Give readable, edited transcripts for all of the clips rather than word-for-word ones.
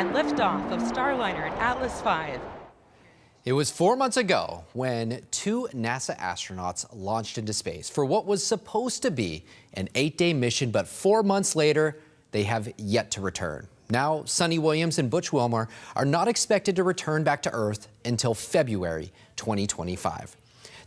and liftoff of Starliner and Atlas V. It was 4 months ago when two NASA astronauts launched into space for what was supposed to be an 8-day mission, but 4 months later, they have yet to return. Now, Sunita Williams and Butch Wilmore are not expected to return back to Earth until February 2025.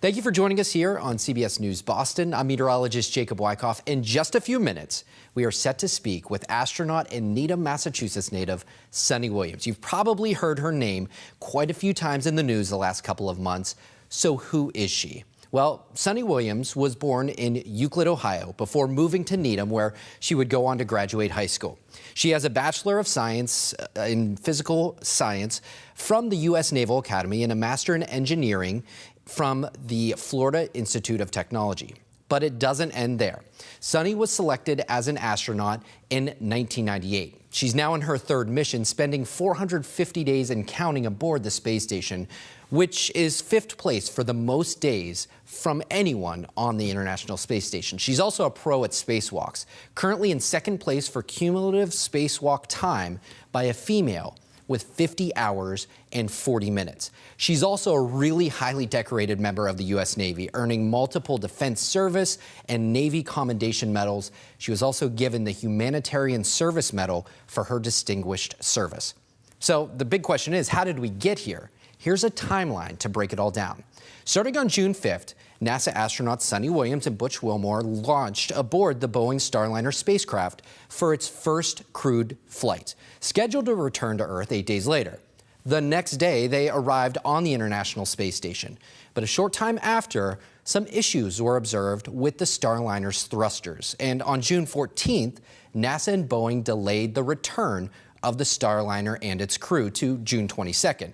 Thank you for joining us here on CBS News Boston. I'm meteorologist Jacob Wycoff. In just a few minutes, we are set to speak with astronaut and Needham, Massachusetts native Sunita Williams. You've probably heard her name quite a few times in the news the last couple of months. So who is she? Well, Sunita Williams was born in Euclid, Ohio, before moving to Needham, where she would go on to graduate high school. She has a Bachelor of Science in Physical Science from the U.S. Naval Academy and a Master in Engineering from the Florida Institute of Technology. But it doesn't end there. Suni was selected as an astronaut in 1998. She's now in her third mission, spending 450 days and counting aboard the space station, which is fifth place for the most days from anyone on the International Space Station. She's also a pro at spacewalks, currently in second place for cumulative spacewalk time by a female with 50 hours and 40 minutes. She's also a really highly decorated member of the U.S. Navy, earning multiple Defense Service and Navy Commendation Medals. She was also given the Humanitarian Service Medal for her distinguished service. So the big question is, how did we get here? Here's a timeline to break it all down. Starting on June 5th, NASA astronauts Sunita Williams and Butch Wilmore launched aboard the Boeing Starliner spacecraft for its first crewed flight, scheduled to return to Earth 8 days later. The next day, they arrived on the International Space Station. But a short time after, some issues were observed with the Starliner's thrusters. And on June 14th, NASA and Boeing delayed the return of the Starliner and its crew to June 22nd.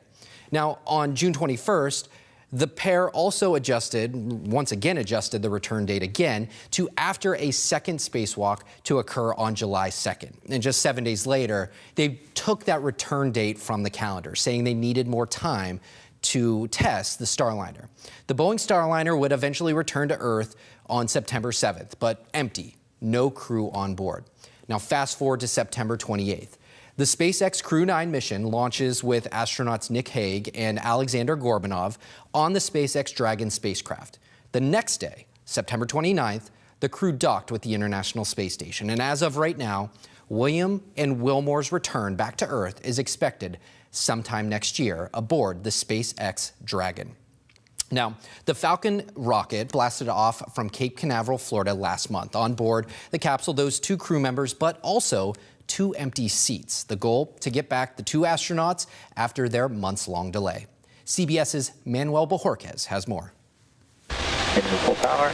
Now, on June 21st, the pair also once again adjusted the return date again to after a second spacewalk to occur on July 2nd. And just 7 days later, they took that return date from the calendar, saying they needed more time to test the Starliner. The Boeing Starliner would eventually return to Earth on September 7th, but empty, no crew on board. Now fast forward to September 28th. The SpaceX Crew 9 mission launches with astronauts Nick Hague and Alexander Gorbanov on the SpaceX Dragon spacecraft. The next day, September 29th, the crew docked with the International Space Station. And as of right now, William and Wilmore's return back to Earth is expected sometime next year aboard the SpaceX Dragon. Now, the Falcon rocket blasted off from Cape Canaveral, Florida last month. On board the capsule, those two crew members, but also two empty seats. The goal, to get back the two astronauts after their months-long delay. CBS's Manuel Bojorquez has more. Full power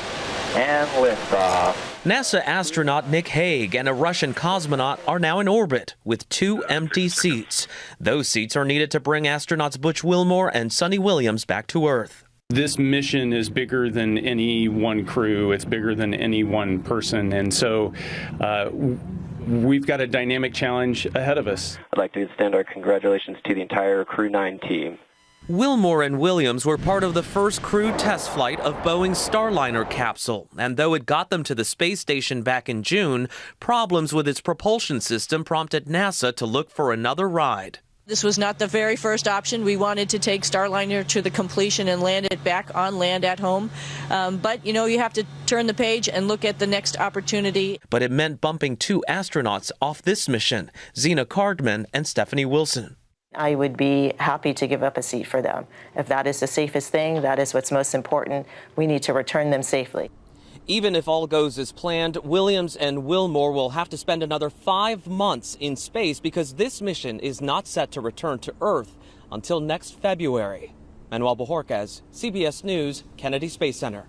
and liftoff. NASA astronaut Nick Hague and a Russian cosmonaut are now in orbit with two empty seats. Those seats are needed to bring astronauts Butch Wilmore and Sunita Williams back to Earth. This mission is bigger than any one crew. It's bigger than any one person. And so we've got a dynamic challenge ahead of us. I'd like to extend our congratulations to the entire Crew 9 team. Wilmore and Williams were part of the first crewed test flight of Boeing's Starliner capsule. And though it got them to the space station back in June, problems with its propulsion system prompted NASA to look for another ride. This was not the very first option. We wanted to take Starliner to the completion and land it back on land at home. But, you have to turn the page and look at the next opportunity. But it meant bumping two astronauts off this mission, Zena Cardman and Stephanie Wilson. I would be happy to give up a seat for them. If that is the safest thing, that is what's most important. We need to return them safely. Even if all goes as planned, Williams and Wilmore will have to spend another 5 months in space because this mission is not set to return to Earth until next February. Manuel Bojorquez, CBS News, Kennedy Space Center.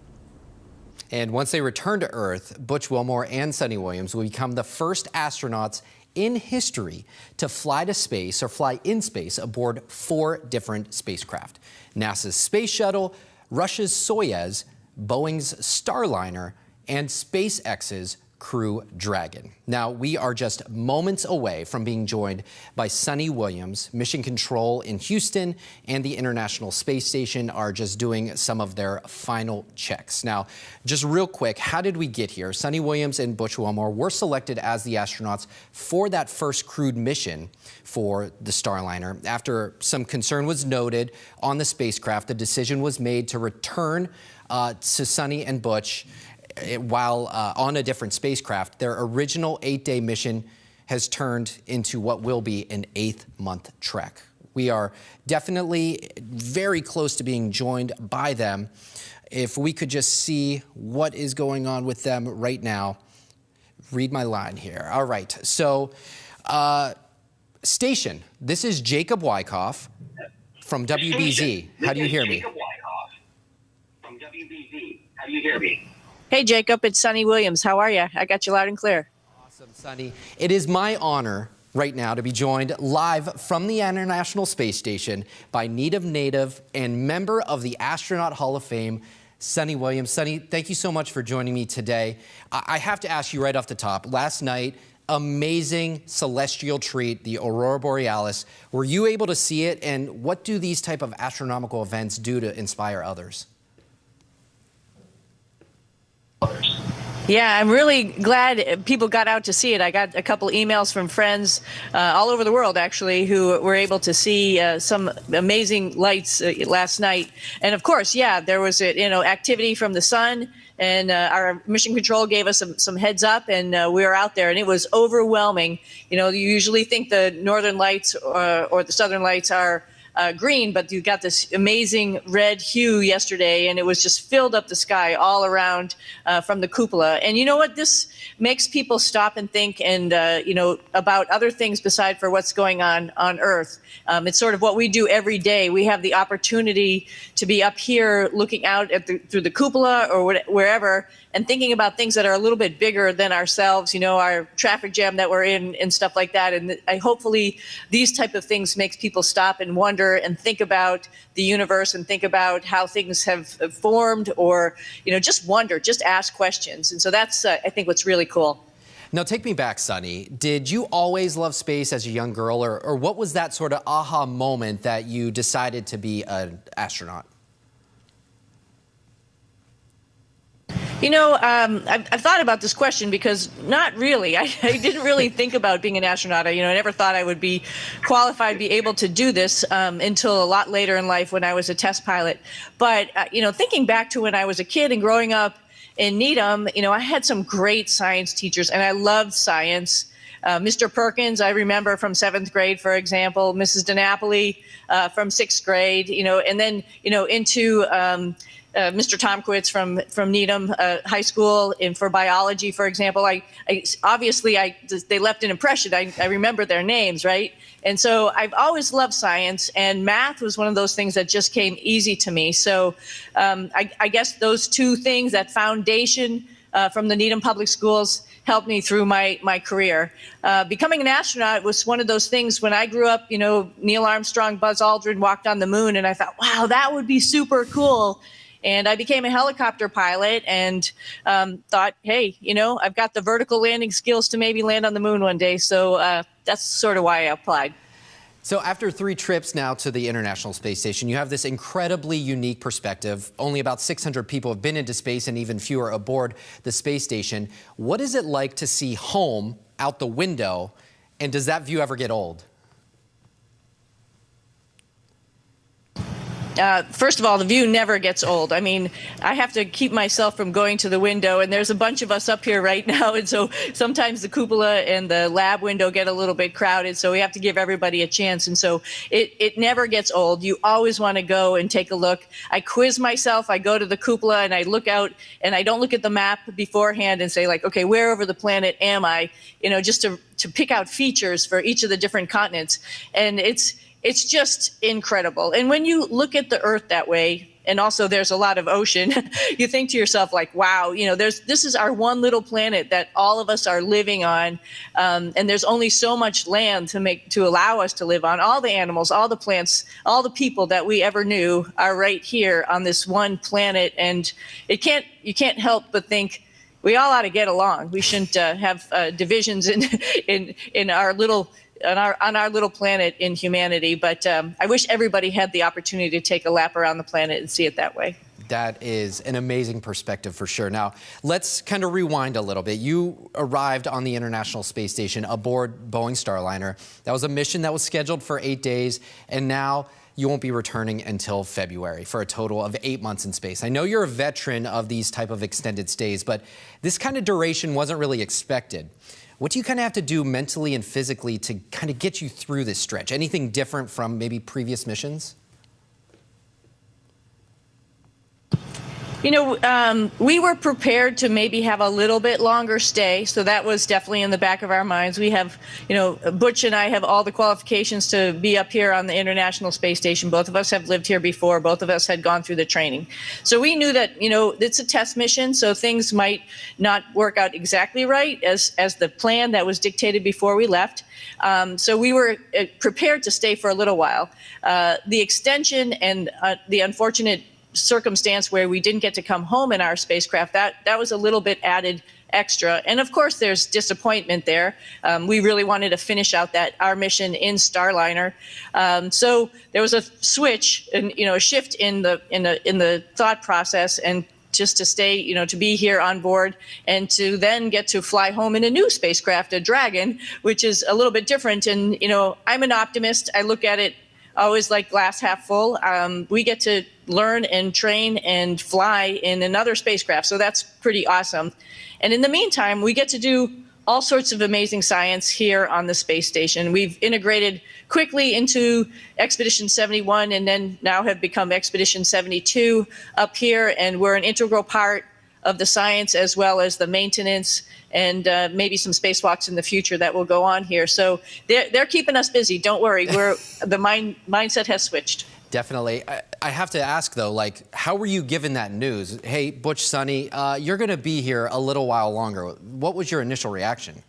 And once they return to Earth, Butch Wilmore and Sunita Williams will become the first astronauts in history to fly to space or fly in space aboard 4 different spacecraft: NASA's Space Shuttle, Russia's Soyuz, Boeing's Starliner, and SpaceX's Crew Dragon. Now, we are just moments away from being joined by Sunita Williams. Mission Control in Houston and the International Space Station are just doing some of their final checks. Now, just real quick, how did we get here? Sunita Williams and Butch Wilmore were selected as the astronauts for that first crewed mission for the Starliner. After some concern was noted on the spacecraft, the decision was made to return to Sunny and Butch while on a different spacecraft. Their original 8-day mission has turned into what will be an 8-month trek. We are definitely very close to being joined by them. If we could just see what is going on with them right now. Read my line here. All right, so station, this is Jacob Wycoff from WBZ. How do you hear me? From WBZ. How do you hear me? Hey, Jacob, it's Sunny Williams. How are you? I got you loud and clear. Awesome, Sunny. It is my honor right now to be joined live from the International Space Station by Needham native and member of the Astronaut Hall of Fame, Sunita Williams. Sunny, thank you so much for joining me today. I have to ask you right off the top, last night, amazing celestial treat, the Aurora Borealis. Were you able to see it, and what do these type of astronomical events do to inspire others? Yeah, I'm really glad people got out to see it. I got a couple emails from friends all over the world, actually, who were able to see some amazing lights last night. And of course, yeah, there was activity from the sun, and our mission control gave us some heads up, and we were out there, and it was overwhelming. You usually think the northern lights or the southern lights are green, but you got this amazing red hue yesterday, and it was just filled up the sky all around from the cupola. And you know what? This makes people stop and think and, about other things beside for what's going on Earth. It's sort of what we do every day. We have the opportunity to be up here looking out at through the cupola or wherever and thinking about things that are a little bit bigger than ourselves, our traffic jam that we're in and stuff like that. And hopefully these type of things makes people stop and wonder and think about the universe and think about how things have formed, or, just wonder, just ask questions. And so that's, I think, what's really cool. Now, take me back, Sunny. Did you always love space as a young girl, or what was that sort of aha moment that you decided to be an astronaut? I've thought about this question because not really. I didn't really think about being an astronaut. I never thought I would be qualified, be able to do this until a lot later in life when I was a test pilot. But, thinking back to when I was a kid and growing up in Needham, I had some great science teachers, and I loved science. Mr. Perkins, I remember from 7th grade, for example, Mrs. DiNapoli from 6th grade, and then, into Mr. Tomkowitz from Needham High School, and for biology, for example, they left an impression. I remember their names, right? And so I've always loved science, and math was one of those things that just came easy to me. So I guess those two things, that foundation from the Needham Public Schools, helped me through my career. Becoming an astronaut was one of those things. When I grew up, Neil Armstrong, Buzz Aldrin walked on the moon, and I thought, wow, that would be super cool. And I became a helicopter pilot and thought, hey, I've got the vertical landing skills to maybe land on the moon one day. So that's sort of why I applied. So after 3 trips now to the International Space Station, you have this incredibly unique perspective. Only about 600 people have been into space and even fewer aboard the space station. What is it like to see home out the window, and does that view ever get old? First of all, the view never gets old. I mean, I have to keep myself from going to the window, and there's a bunch of us up here right now, and so sometimes the cupola and the lab window get a little bit crowded, so we have to give everybody a chance, and so it never gets old. You always want to go and take a look. I quiz myself. I go to the cupola, and I look out, and I don't look at the map beforehand and say, like, okay, where over the planet am I? Just to pick out features for each of the different continents, and it's just incredible. And when you look at the Earth that way, and also there's a lot of ocean, you think to yourself, like, wow, this is our one little planet that all of us are living on, and there's only so much land to allow us to live on. All the animals, all the plants, all the people that we ever knew are right here on this one planet, and you can't help but think, we all ought to get along. We shouldn't have divisions in our little on our little planet in humanity. But I wish everybody had the opportunity to take a lap around the planet and see it that way. That is an amazing perspective for sure. Now, let's kind of rewind a little bit. You arrived on the International Space Station aboard Boeing Starliner. That was a mission that was scheduled for 8 days, and now you won't be returning until February for a total of 8 months in space. I know you're a veteran of these type of extended stays, but this kind of duration wasn't really expected. What do you kind of have to do mentally and physically to kind of get you through this stretch? Anything different from maybe previous missions? You know, we were prepared to maybe have a little bit longer stay, so that was definitely in the back of our minds. We have, you know, Butch and I have all the qualifications to be up here on the International Space Station. Both of us have lived here before. Both of us had gone through the training. So we knew that, you know, it's a test mission, so things might not work out exactly right as the plan that was dictated before we left. So we were prepared to stay for a little while. The extension and the unfortunate circumstance where we didn't get to come home in our spacecraft, that was a little bit added extra. And of course there's disappointment there. We really wanted to finish out our mission in Starliner. So there was a switch and, you know, a shift in the thought process, and just to stay, you know, to be here on board and to then get to fly home in a new spacecraft, a Dragon, which is a little bit different. And, you know, I'm an optimist. I look at it always like glass half full. We get to learn and train and fly in another spacecraft, so that's pretty awesome. And in the meantime, we get to do all sorts of amazing science here on the space station. We've integrated quickly into Expedition 71 and then now have become Expedition 72 up here, and we're an integral part of the science as well as the maintenance and maybe some spacewalks in the future that will go on here. So they're keeping us busy. Don't worry. The mindset has switched. Definitely. I have to ask, though, like, how were you given that news? Hey, Butch, Sunny, you're going to be here a little while longer. What was your initial reaction?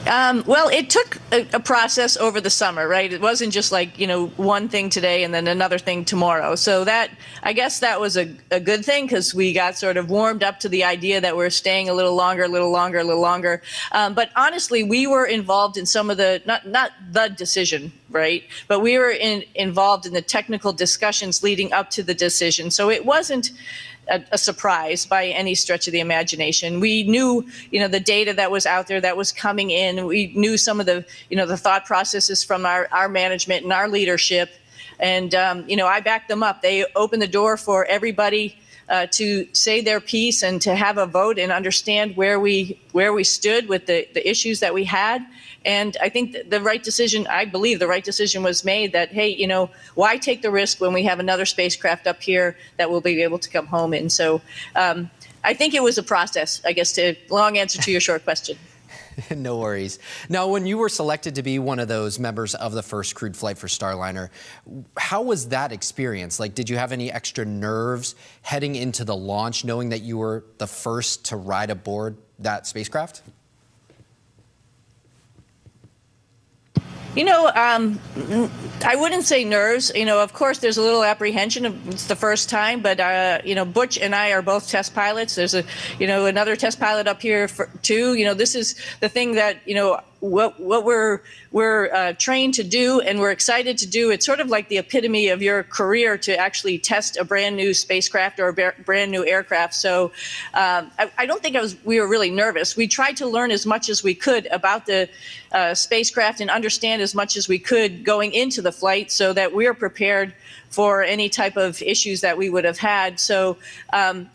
Well, it took a process over the summer, right? It wasn't just like, you know, one thing today and then another thing tomorrow. So I guess that was a good thing, because we got sort of warmed up to the idea that we're staying a little longer. But honestly, we were involved in some of the, not the decision, right? But we were involved in the technical discussions leading up to the decision. So it wasn't a surprise by any stretch of the imagination. We knew, you know, the data that was out there that was coming in. We knew some of the, you know, the thought processes from our management and our leadership. And, you know, I backed them up. They opened the door for everybody to say their piece and to have a vote and understand where we stood with the issues that we had. And I think I believe the right decision was made that, hey, you know, why take the risk when we have another spacecraft up here that we'll be able to come home in? So I think it was a process, I guess, long answer to your short question. No worries. Now, when you were selected to be one of those members of the first crewed flight for Starliner, how was that experience? Like, did you have any extra nerves heading into the launch, knowing that you were the first to ride aboard that spacecraft? You know, I wouldn't say nerves. You know, of course, there's a little apprehension. It's the first time, but you know, Butch and I are both test pilots. There's another test pilot up here too. You know, this is the thing that, you know, what we're trained to do and we're excited to do. It's sort of like the epitome of your career to actually test a brand new spacecraft or a brand new aircraft. So I don't think we were really nervous. We tried to learn as much as we could about the spacecraft and understand as much as we could going into the flight so that we're prepared for any type of issues that we would have had. So again,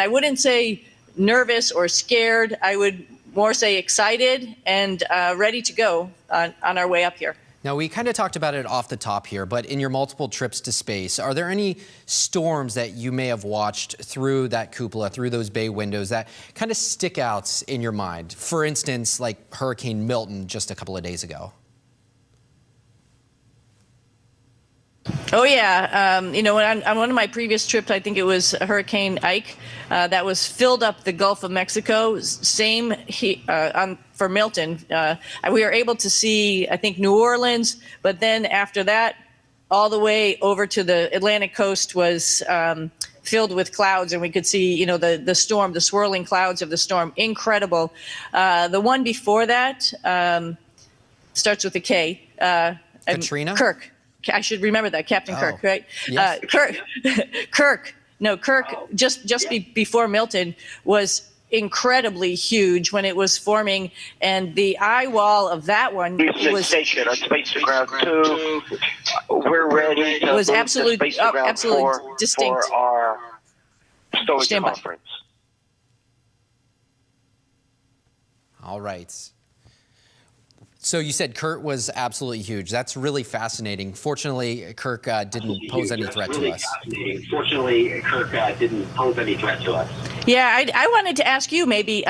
I wouldn't say nervous or scared. I would more say excited and ready to go on our way up here. Now, we kind of talked about it off the top here, but in your multiple trips to space, are there any storms that you may have watched through that cupola, through those bay windows, that kind of stick out in your mind? For instance, like Hurricane Milton just a couple of days ago. Oh, yeah. You know, on one of my previous trips, I think it was Hurricane Ike, that was filled up the Gulf of Mexico. Same for Milton. We were able to see, I think, New Orleans, but then after that, all the way over to the Atlantic coast was filled with clouds, and we could see, you know, the storm, the swirling clouds of the storm. Incredible. The one before that starts with a K. Katrina? Kirk. I should remember that, Captain Kirk, right? Yes. Kirk. No, Kirk. Just before Milton was incredibly huge when it was forming, and the eye wall of that one was station on Space to Ground 2. We're ready to was move absolutely to Space to Ground absolutely 4 distinct. for our storage Stand by. conference. All right. So you said Kurt was absolutely huge. That's really fascinating. Fortunately, Kirk didn't pose any threat to us. Fortunately, Kirk didn't pose any threat to us. Yeah, I wanted to ask you, maybe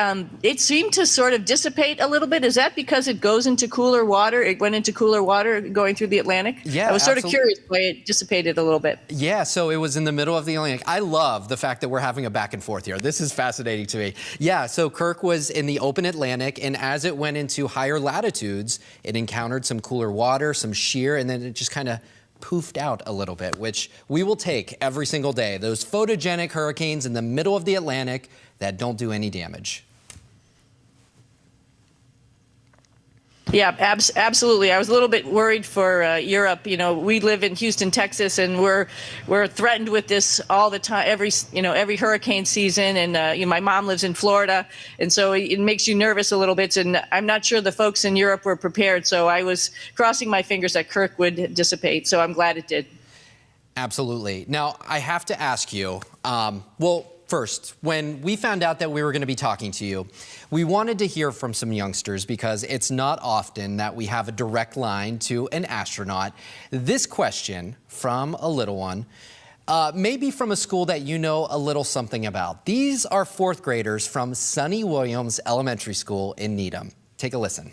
it seemed to sort of dissipate a little bit. Is that because it goes into cooler water? It went into cooler water going through the Atlantic? Yeah, I was sort of absolutely. curious why it dissipated a little bit. Yeah, so it was in the middle of the Atlantic. I love the fact that we're having a back and forth here. This is fascinating to me. Yeah, so Kirk was in the open Atlantic, and as it went into higher latitudes, it encountered some cooler water, some shear, and then it just kind of poofed out a little bit, which we will take every single day. Those photogenic hurricanes in the middle of the Atlantic that don't do any damage. Yeah, absolutely. I was a little bit worried for Europe. You know, we live in Houston, Texas, and we're threatened with this all the time, every hurricane season. And you know, my mom lives in Florida, and so it makes you nervous a little bit. And I'm not sure the folks in Europe were prepared. So I was crossing my fingers that Kirk would dissipate. So I'm glad it did. Absolutely. Now, I have to ask you, well, first, when we found out that we were going to be talking to you, we wanted to hear from some youngsters because it's not often that we have a direct line to an astronaut. This question from a little one, maybe from a school that you know a little something about. These are fourth graders from Sunita Williams Elementary School in Needham. Take a listen.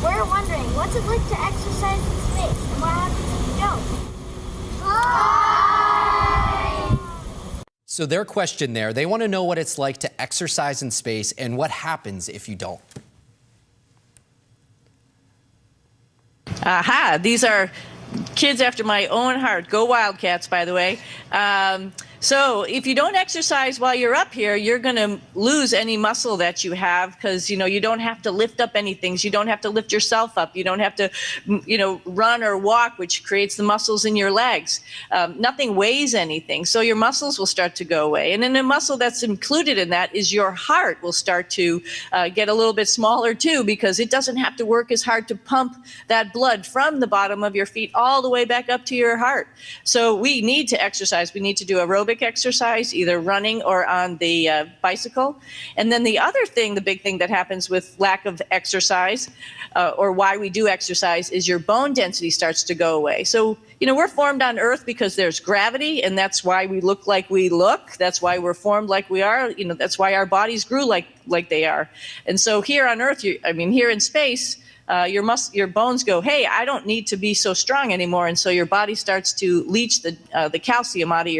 We're wondering, what's it like to exercise in space, and what happens if you don't? So their question there, they want to know what it's like to exercise in space and what happens if you don't. Aha, these are kids after my own heart. Go Wildcats, by the way. So if you don't exercise while you're up here, you're going to lose any muscle that you have because, you know, you don't have to lift up anything. You don't have to lift yourself up. You don't have to, you know, run or walk, which creates the muscles in your legs. Nothing weighs anything. So your muscles will start to go away. And then the muscle that's included in that is your heart will start to get a little bit smaller too, because it doesn't have to work as hard to pump that blood from the bottom of your feet all the way back up to your heart. So we need to exercise. We need to do aerobic exercise, either running or on the bicycle. And then the other thing, the big thing that happens with lack of exercise or why we do exercise is your bone density starts to go away. So, you know, we're formed on Earth because there's gravity, and that's why we look like we look. That's why we're formed like we are. You know, that's why our bodies grew like they are. And so here on Earth, here in space, your bones go, hey, I don't need to be so strong anymore, and so your body starts to leach the calcium out of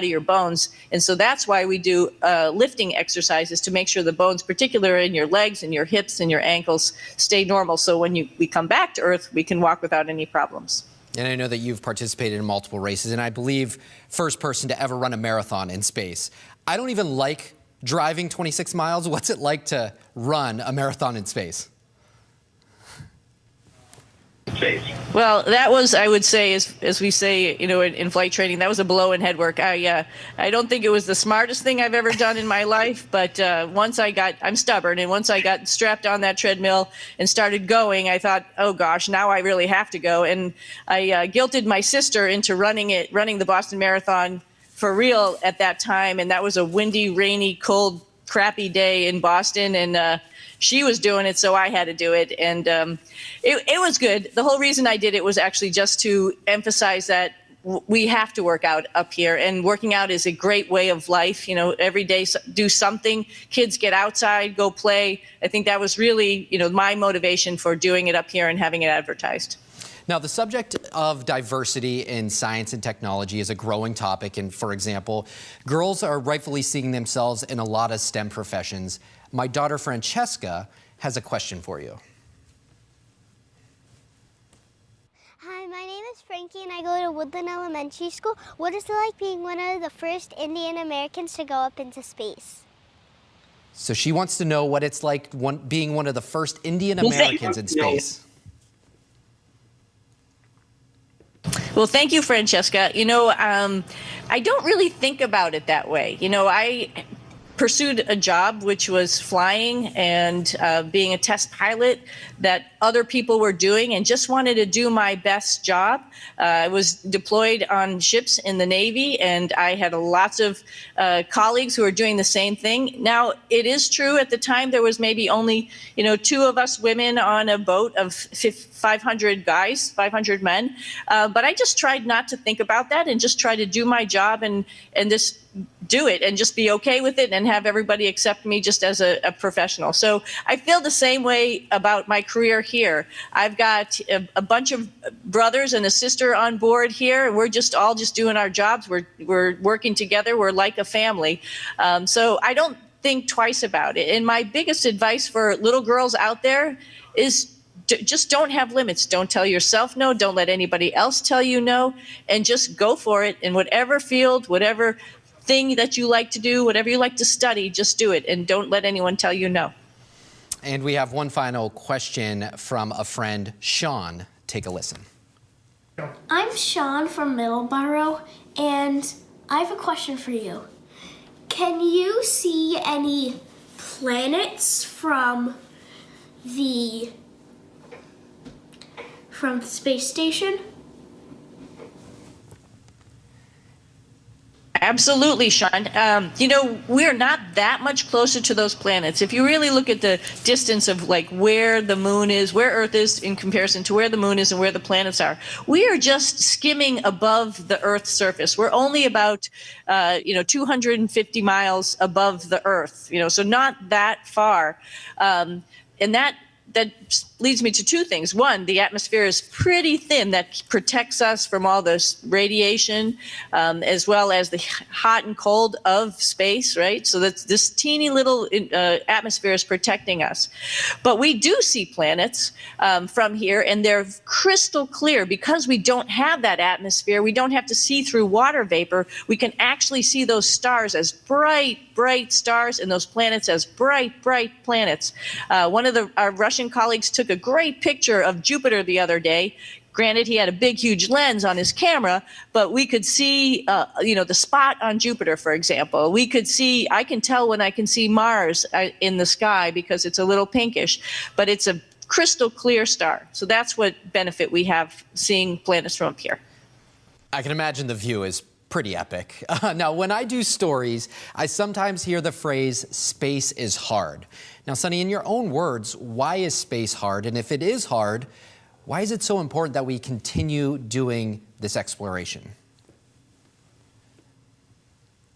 your bones, and so that's why we do lifting exercises to make sure the bones, particularly in your legs and your hips and your ankles, stay normal. So when we come back to Earth, we can walk without any problems. And I know that you've participated in multiple races, and I believe first person to ever run a marathon in space. I don't even like driving 26 miles. What's it like to run a marathon in space? Well, that was, I would say, as we say, you know, in flight training, that was a blow in head work. I don't think it was the smartest thing I've ever done in my life, but I'm stubborn, and once I got strapped on that treadmill and started going, I thought, oh gosh, now I really have to go. And I guilted my sister into running the Boston Marathon for real at that time, and that was a windy, rainy, cold, crappy day in Boston, and she was doing it, so I had to do it, and it was good. The whole reason I did it was actually just to emphasize that we have to work out up here, and working out is a great way of life. You know, every day do something. Kids get outside, go play. I think that was really, you know, my motivation for doing it up here and having it advertised. Now, the subject of diversity in science and technology is a growing topic, and for example, girls are rightfully seeing themselves in a lot of STEM professions. My daughter Francesca has a question for you. Hi, Frankie and I go to Woodland Elementary School. What is it like being one of the first Indian Americans to go up into space? So she wants to know what it's like being one of the first Indian Americans in space. Well, thank you, Francesca. You know, I don't really think about it that way. You know, I pursued a job which was flying and being a test pilot that other people were doing, and just wanted to do my best job. I was deployed on ships in the Navy, and I had lots of colleagues who were doing the same thing. Now, it is true at the time there was maybe only, 2 of us women on a boat of 500 guys, 500 men. But I just tried not to think about that and just try to do my job and just do it and just be okay with it and have everybody accept me just as a professional. So I feel the same way about my career here. I've got a bunch of brothers and a sister on board here, and we're just all just doing our jobs. We're working together. We're like a family. So I don't think twice about it. And my biggest advice for little girls out there is just don't have limits. Don't tell yourself no. Don't let anybody else tell you no. And just go for it in whatever field, whatever thing that you like to do, whatever you like to study, just do it. And don't let anyone tell you no. And we have one final question from a friend, Sean. Take a listen. I'm Sean from Middleborough, and I have a question for you. Can you see any planets from the space station? Absolutely, Sean. We're not that much closer to those planets. If you really look at the distance of like where the moon is, where Earth is in comparison to where the moon is and where the planets are, we are just skimming above the Earth's surface. We're only about, 250 miles above the Earth, so not that far. And that leads me to 2 things. One, the atmosphere is pretty thin. That protects us from all this radiation, as well as the hot and cold of space, right? So that's this teeny little atmosphere is protecting us. But we do see planets from here, and they're crystal clear. Because we don't have that atmosphere, we don't have to see through water vapor. We can actually see those stars as bright, bright stars and those planets as bright, bright planets. One of our Russian colleagues took a great picture of Jupiter the other day. Granted, he had a big, huge lens on his camera, but we could see, the spot on Jupiter, for example. I can tell when I can see Mars in the sky because it's a little pinkish, but it's a crystal clear star. So that's what benefit we have seeing planets from up here. I can imagine the view is pretty epic. Now, when I do stories, I sometimes hear the phrase, space is hard. Now, Suni, in your own words, why is space hard? And if it is hard, why is it so important that we continue doing this exploration?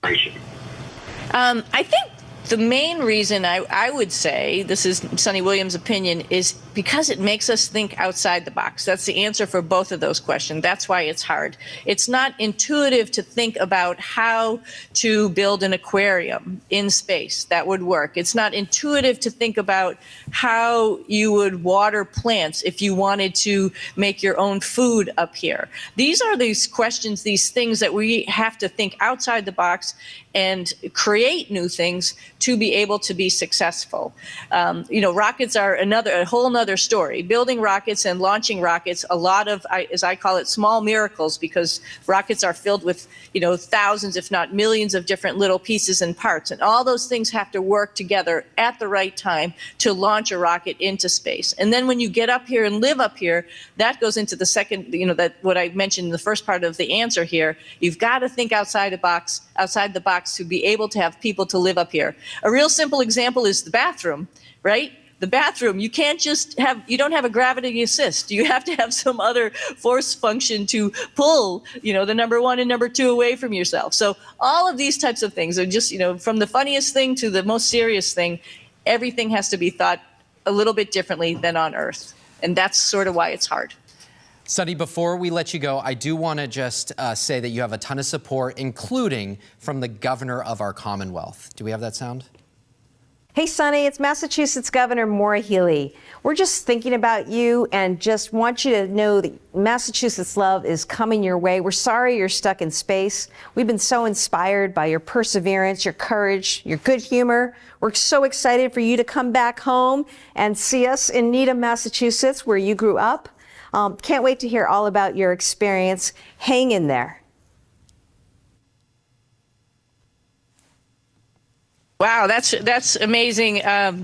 I think the main reason I would say, this is Sunita Williams' opinion, is because it makes us think outside the box. That's the answer for both of those questions. That's why it's hard. It's not intuitive to think about how to build an aquarium in space that would work. It's not intuitive to think about how you would water plants if you wanted to make your own food up here. These are these questions, these things that we have to think outside the box and create new things to be able to be successful. Rockets are a whole nother story. Building rockets and launching rockets, a lot of, as I call it, small miracles, because rockets are filled with, thousands, if not millions of different little pieces and parts. And all those things have to work together at the right time to launch a rocket into space. And then when you get up here and live up here, that goes into the second, that what I mentioned in the first part of the answer here. You've got to think outside the box to be able to have people to live up here. A real simple example is the bathroom, right? The bathroom, you don't have a gravity assist. You have to have some other force function to pull, the number 1 and number 2 away from yourself. So all of these types of things are just, from the funniest thing to the most serious thing, everything has to be thought a little bit differently than on Earth. And that's sort of why it's hard. Suni, before we let you go, I do want to just say that you have a ton of support, including from the governor of our Commonwealth. Do we have that sound? Hey, Sunny, it's Massachusetts Governor Maura Healey. We're just thinking about you and just want you to know that Massachusetts love is coming your way. We're sorry you're stuck in space. We've been so inspired by your perseverance, your courage, your good humor. We're so excited for you to come back home and see us in Needham, Massachusetts, where you grew up. Can't wait to hear all about your experience. Hang in there. Wow, that's amazing. I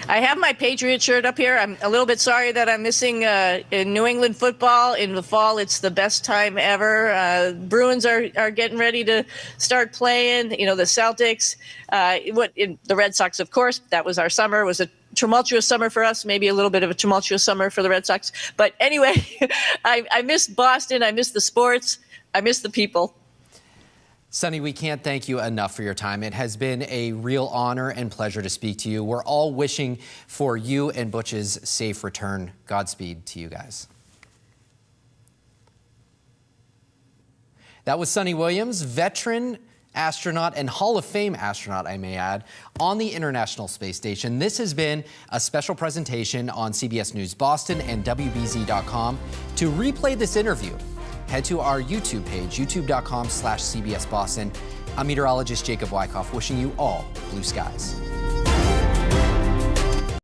have my Patriot shirt up here. I'm a little bit sorry that I'm missing in New England football. In the fall, it's the best time ever. Bruins are getting ready to start playing. You know, the Celtics, the Red Sox, of course. That was our summer. It was a tumultuous summer for us, maybe a little bit of a tumultuous summer for the Red Sox. But anyway, I miss Boston. I miss the sports. I miss the people. Sunny, we can't thank you enough for your time. It has been a real honor and pleasure to speak to you. We're all wishing for you and Butch's safe return. Godspeed to you guys. That was Sunny Williams, veteran astronaut and Hall of Fame astronaut, I may add, on the International Space Station. This has been a special presentation on CBS News Boston and WBZ.com. To replay this interview, head to our YouTube page, youtube.com/CBS Boston. I'm meteorologist Jacob Wycoff, wishing you all blue skies.